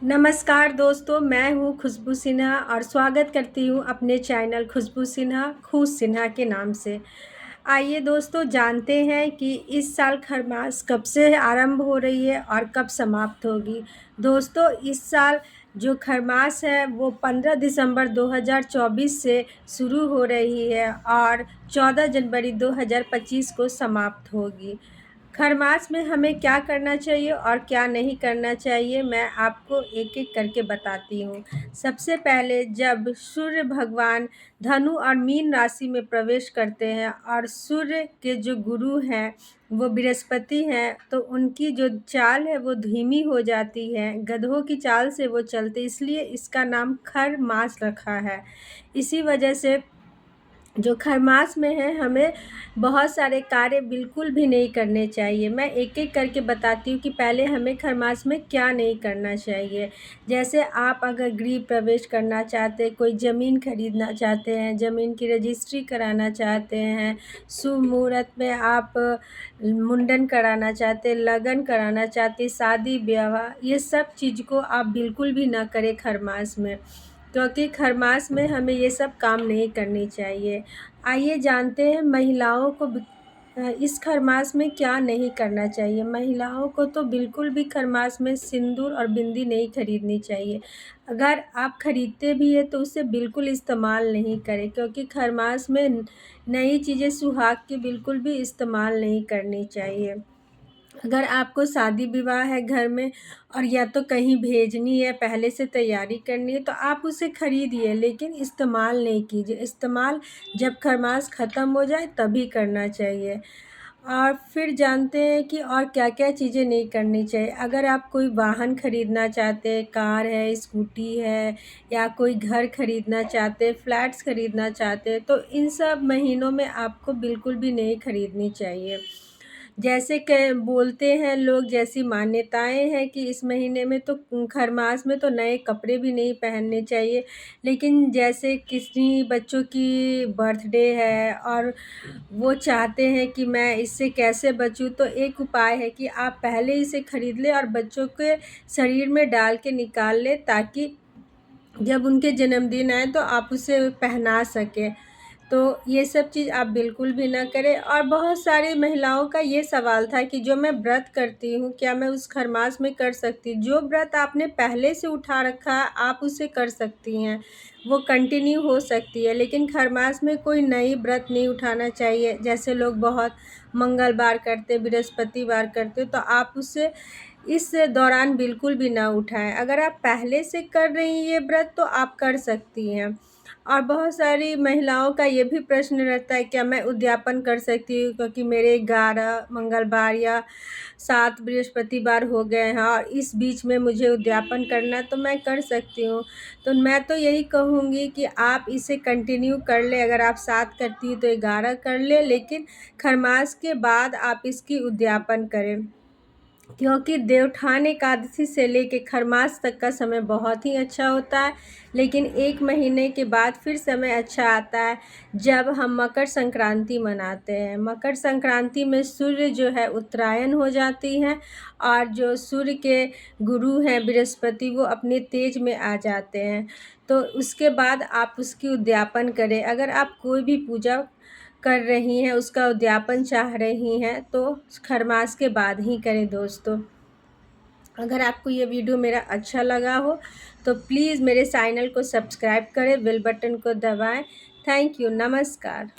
नमस्कार दोस्तों, मैं हूँ खुशबू सिन्हा और स्वागत करती हूँ अपने चैनल खुशबू सिन्हा खुश सिन्हा के नाम से। आइए दोस्तों, जानते हैं कि इस साल खरमास कब से आरंभ हो रही है और कब समाप्त होगी। दोस्तों, इस साल जो खरमास है वो 15 दिसंबर 2024 से शुरू हो रही है और 14 जनवरी 2025 को समाप्त होगी। खरमास में हमें क्या करना चाहिए और क्या नहीं करना चाहिए, मैं आपको एक एक करके बताती हूँ। सबसे पहले जब सूर्य भगवान धनु और मीन राशि में प्रवेश करते हैं और सूर्य के जो गुरु हैं वो बृहस्पति हैं, तो उनकी जो चाल है वो धीमी हो जाती है, गधों की चाल से वो चलते, इसलिए इसका नाम खरमास रखा है। इसी वजह से जो खरमास में है हमें बहुत सारे कार्य बिल्कुल भी नहीं करने चाहिए। मैं एक एक करके बताती हूँ कि पहले हमें खरमास में क्या नहीं करना चाहिए। जैसे आप अगर गृह प्रवेश करना चाहते हैं, कोई ज़मीन खरीदना चाहते हैं, ज़मीन की रजिस्ट्री कराना चाहते हैं, शुभ मुहूर्त में आप मुंडन कराना चाहते हैं, लगन कराना चाहते हैं, शादी ब्याह, ये सब चीज़ को आप बिल्कुल भी ना करें खरमास में, क्योंकि खरमास में हमें ये सब काम नहीं करनी चाहिए। आइए जानते हैं महिलाओं को इस खरमास में क्या नहीं करना चाहिए। महिलाओं को तो बिल्कुल भी खरमास में सिंदूर और बिंदी नहीं खरीदनी चाहिए। अगर आप खरीदते भी हैं तो उसे बिल्कुल इस्तेमाल नहीं करें, क्योंकि खरमास में नई चीज़ें सुहाग की बिल्कुल भी इस्तेमाल नहीं करनी चाहिए। अगर आपको शादी विवाह है घर में और या तो कहीं भेजनी है, पहले से तैयारी करनी है, तो आप उसे खरीदिए, लेकिन इस्तेमाल नहीं कीजिए। इस्तेमाल जब खरमास ख़त्म हो जाए तभी करना चाहिए। और फिर जानते हैं कि और क्या-क्या चीज़ें नहीं करनी चाहिए। अगर आप कोई वाहन खरीदना चाहते हैं, कार है, स्कूटी है, या कोई घर खरीदना चाहते हैं, फ्लैट्स खरीदना चाहते हैं, तो इन सब महीनों में आपको बिल्कुल भी नहीं खरीदनी चाहिए। जैसे कि बोलते हैं लोग, जैसी मान्यताएं हैं कि इस महीने में तो खरमास में तो नए कपड़े भी नहीं पहनने चाहिए, लेकिन जैसे किसी बच्चों की बर्थडे है और वो चाहते हैं कि मैं इससे कैसे बचूं, तो एक उपाय है कि आप पहले इसे खरीद लें और बच्चों के शरीर में डाल के निकाल लें, ताकि जब उनके जन्मदिन आए तो आप उसे पहना सकें। तो ये सब चीज़ आप बिल्कुल भी ना करें। और बहुत सारी महिलाओं का ये सवाल था कि जो मैं व्रत करती हूँ, क्या मैं उस खरमास में कर सकती हूँ? जो व्रत आपने पहले से उठा रखा है आप उसे कर सकती हैं, वो कंटिन्यू हो सकती है, लेकिन खरमास में कोई नई व्रत नहीं उठाना चाहिए। जैसे लोग बहुत मंगलवार करते, बृहस्पतिवार करते, तो आप उसे इस दौरान बिल्कुल भी ना उठाएं। अगर आप पहले से कर रही हैं ये व्रत तो आप कर सकती हैं। और बहुत सारी महिलाओं का ये भी प्रश्न रहता है, क्या मैं उद्यापन कर सकती हूँ, क्योंकि मेरे 11 मंगलवार या 7 बृहस्पतिवार हो गए हैं और इस बीच में मुझे उद्यापन करना है, तो मैं कर सकती हूँ। तो मैं तो यही कहूँगी कि आप इसे कंटिन्यू कर लें। अगर आप 7 करती हैं तो 11 कर लें, लेकिन खरमास के बाद आप इसकी उद्यापन करें, क्योंकि देवउठान एकादशी से लेके खरमास तक का समय बहुत ही अच्छा होता है। लेकिन 1 महीने के बाद फिर समय अच्छा आता है जब हम मकर संक्रांति मनाते हैं। मकर संक्रांति में सूर्य जो है उत्तरायण हो जाती हैं और जो सूर्य के गुरु हैं बृहस्पति, वो अपने तेज में आ जाते हैं। तो उसके बाद आप उसकी उद्यापन करें। अगर आप कोई भी पूजा कर रही हैं, उसका उद्यापन चाह रही हैं, तो खरमास के बाद ही करें दोस्तों। अगर आपको ये वीडियो मेरा अच्छा लगा हो तो प्लीज़ मेरे चैनल को सब्सक्राइब करें, बेल बटन को दबाएं। थैंक यू, नमस्कार।